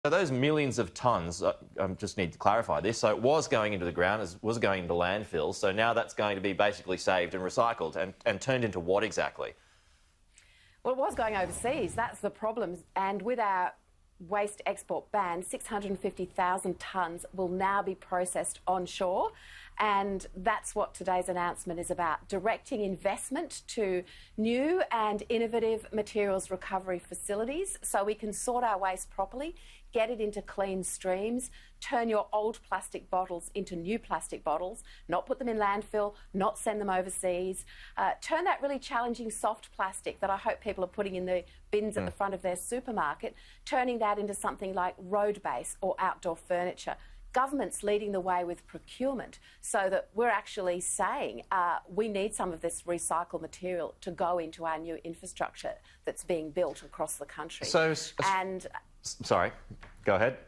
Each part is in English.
So those millions of tonnes, I just need to clarify this, so it was going into the ground, it was going into landfills, so now that's going to be basically saved and recycled and turned into what exactly? Well, it was going overseas, that's the problem. And with our waste export ban, 650,000 tonnes will now be processed onshore. And that's what today's announcement is about, directing investment to new and innovative materials recovery facilities so we can sort our waste properly, get it into clean streams, turn your old plastic bottles into new plastic bottles, not put them in landfill, not send them overseas, turn that really challenging soft plastic that I hope people are putting in the bins at the front of their supermarket, turning that into something like road base or outdoor furniture. Government's leading the way with procurement so that we're actually saying we need some of this recycled material to go into our new infrastructure that's being built across the country. Sorry, go ahead.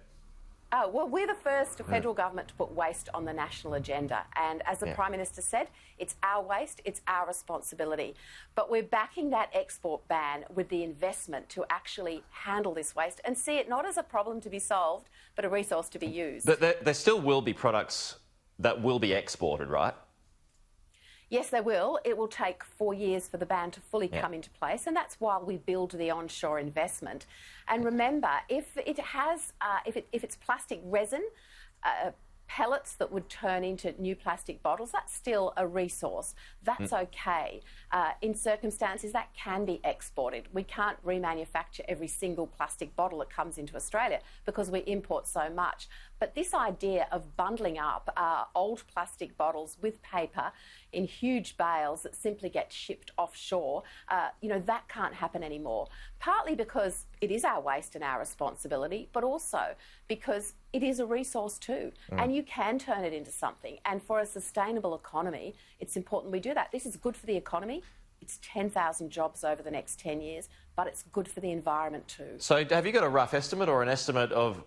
Oh, well, we're the first federal government to put waste on the national agenda. And as the Prime Minister said, it's our waste, it's our responsibility. But we're backing that export ban with the investment to actually handle this waste and see it not as a problem to be solved, but a resource to be used. But there still will be products that will be exported, right? Yes, they will. It will take 4 years for the ban to fully come into place, and that's why we build the onshore investment. And remember, if it's plastic resin, pellets that would turn into new plastic bottles, that's still a resource. That's okay. In circumstances, that can be exported. We can't remanufacture every single plastic bottle that comes into Australia because we import so much. But this idea of bundling up old plastic bottles with paper in huge bales that simply get shipped offshore, that can't happen anymore. Partly because it is our waste and our responsibility, but also because it is a resource too, and you can turn it into something. And for a sustainable economy, it's important we do that. This is good for the economy. It's 10,000 jobs over the next 10 years, but it's good for the environment too. So have you got a rough estimate or an estimate of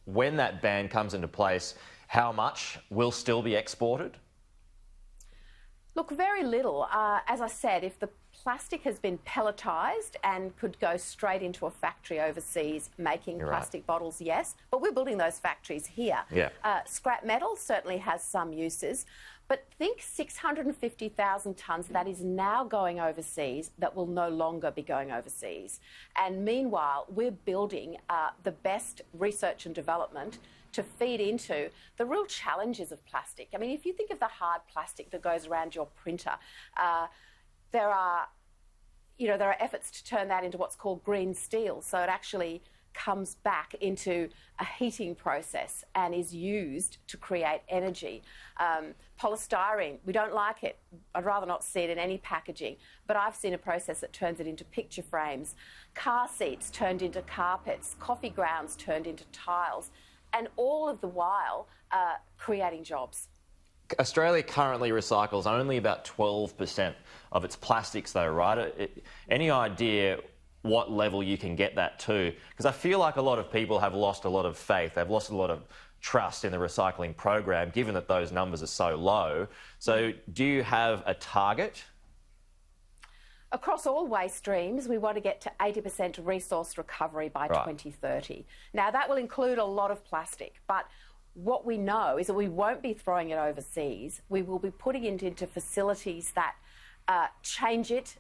when that ban comes into place, how much will still be exported? Look, very little. As I said, if the plastic has been pelletised and could go straight into a factory overseas making plastic bottles, yes, but we're building those factories here. Yeah. Scrap metal certainly has some uses, but think 650,000 tonnes that is now going overseas that will no longer be going overseas. And meanwhile, we're building the best research and development to feed into the real challenges of plastic. I mean, if you think of the hard plastic that goes around your printer, there are efforts to turn that into what's called green steel, so it actually comes back into a heating process and is used to create energy. Polystyrene, we don't like it. I'd rather not see it in any packaging, but I've seen a process that turns it into picture frames. Car seats turned into carpets, coffee grounds turned into tiles, and all of the while creating jobs. Australia currently recycles only about 12% of its plastics though, right? Any idea what level you can get that to? Because I feel like a lot of people have lost a lot of faith. They've lost a lot of trust in the recycling program, given that those numbers are so low. So do you have a target? Across all waste streams, we want to get to 80% resource recovery by 2030. Now, that will include a lot of plastic, but what we know is that we won't be throwing it overseas. We will be putting it into facilities that change it,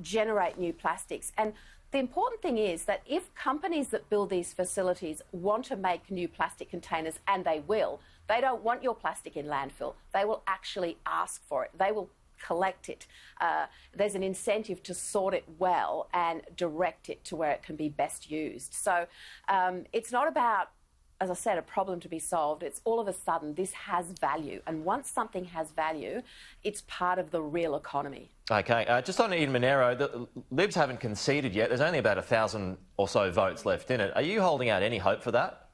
generate new plastics. And the important thing is that if companies that build these facilities want to make new plastic containers, and they will, they don't want your plastic in landfill. They will actually ask for it. They will collect it. There's an incentive to sort it well and direct it to where it can be best used. So it's not about, as I said, a problem to be solved. It's all of a sudden this has value. And once something has value, it's part of the real economy. OK, just on Eden Monaro, the Libs haven't conceded yet. There's only about 1,000 or so votes left in it. Are you holding out any hope for that?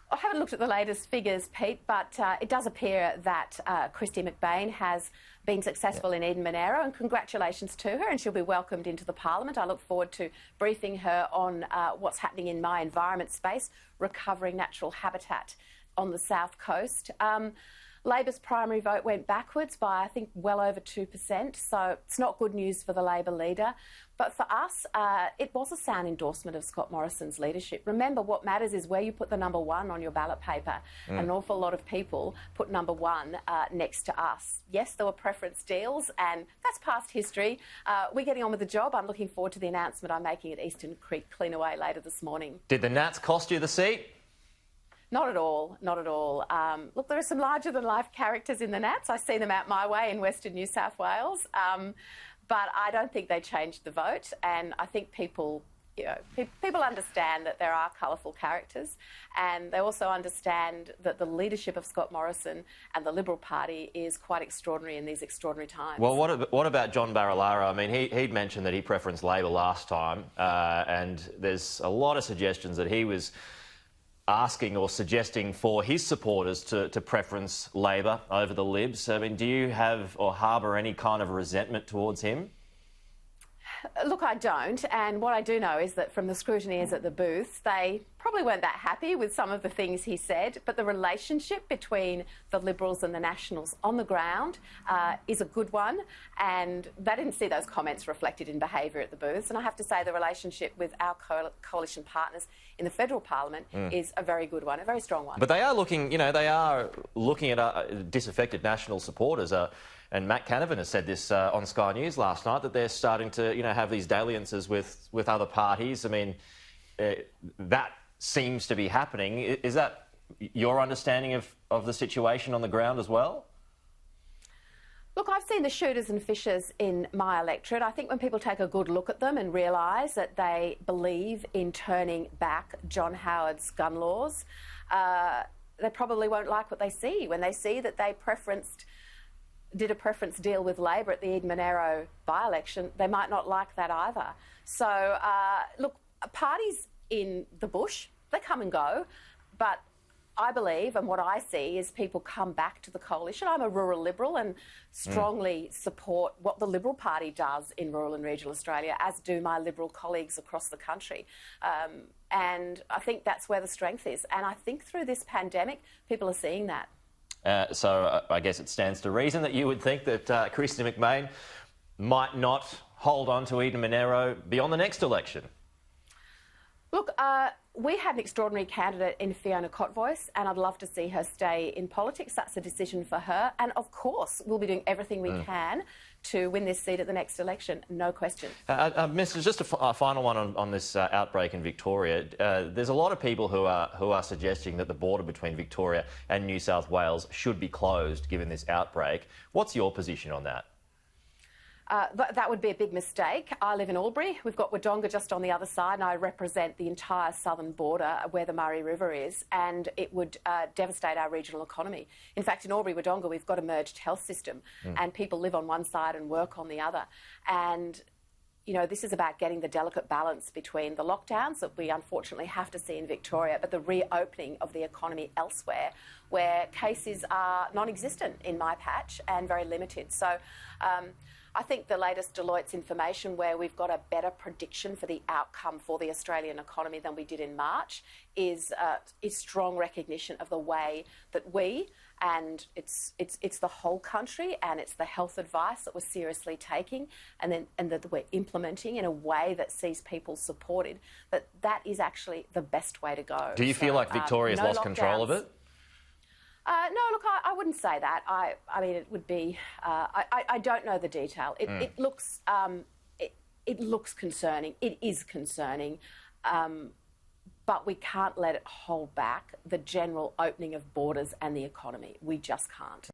I haven't looked at the latest figures, Pete, but it does appear that Christy McBain has been successful in Eden Monaro, and congratulations to her, and she'll be welcomed into the Parliament. I look forward to briefing her on what's happening in my environment space, recovering natural habitat on the South Coast. Labor's primary vote went backwards by, I think, well over 2%, so it's not good news for the Labor leader. But for us, it was a sound endorsement of Scott Morrison's leadership. Remember, what matters is where you put the number one on your ballot paper. An awful lot of people put number one next to us. Yes, there were preference deals, and that's past history. We're getting on with the job. I'm looking forward to the announcement I'm making at Eastern Creek Cleanaway later this morning. Did the Nats cost you the seat? Not at all, not at all. Look, there are some larger-than-life characters in the Nats. I see them out my way in Western New South Wales, but I don't think they changed the vote, and I think people understand that there are colourful characters, and they also understand that the leadership of Scott Morrison and the Liberal Party is quite extraordinary in these extraordinary times. Well, what about John Barilaro? I mean, he'd mentioned that he preferenced Labor last time, and there's a lot of suggestions that he was asking or suggesting for his supporters to preference Labor over the Libs. I mean, do you have or harbour any kind of resentment towards him? Look, I don't, and what I do know is that from the scrutineers at the booth, they probably weren't that happy with some of the things he said, but the relationship between the Liberals and the Nationals on the ground is a good one, and they didn't see those comments reflected in behaviour at the booths. And I have to say the relationship with our coalition partners in the federal parliament is a very good one, a very strong one. But they are looking, at disaffected National supporters. And Matt Canavan has said this on Sky News last night, that they're starting to, have these dalliances with other parties. I mean, that seems to be happening. Is that your understanding of the situation on the ground as well? Look, I've seen the shooters and fishers in my electorate. I think when people take a good look at them and realise that they believe in turning back John Howard's gun laws, they probably won't like what they see. When they see that they did a preference deal with Labor at the Eden Monaro by-election, they might not like that either. So, look, parties in the bush, they come and go, but I believe, and what I see, is people come back to the coalition. I'm a rural Liberal and strongly support what the Liberal Party does in rural and regional Australia, as do my Liberal colleagues across the country. And I think that's where the strength is. And I think through this pandemic, people are seeing that. So I guess it stands to reason that you would think that Kristy McMain might not hold on to Eden Monaro beyond the next election. Look, we had an extraordinary candidate in Fiona Cotvoice, and I'd love to see her stay in politics. That's a decision for her. And, of course, we'll be doing everything we can to win this seat at the next election, no question. Minister, just a final one on this outbreak in Victoria. There's a lot of people who are suggesting that the border between Victoria and New South Wales should be closed given this outbreak. What's your position on that? That would be a big mistake. I live in Albury. We've got Wodonga just on the other side, and I represent the entire southern border where the Murray River is, and it would devastate our regional economy. In fact, in Albury, Wodonga, we've got a merged health system, and people live on one side and work on the other. And, this is about getting the delicate balance between the lockdowns that we unfortunately have to see in Victoria, but the reopening of the economy elsewhere, where cases are non-existent in my patch and very limited. So, I think the latest Deloitte's information, where we've got a better prediction for the outcome for the Australian economy than we did in March, is strong recognition of the way that we, and it's the whole country, and it's the health advice that we're seriously taking, and that we're implementing in a way that sees people supported. That is actually the best way to go. Do you feel like Victoria's lost control of it? No, look, I wouldn't say that. I mean, it would be. I don't know the detail. It looks concerning. It is concerning, but we can't let it hold back the general opening of borders and the economy. We just can't.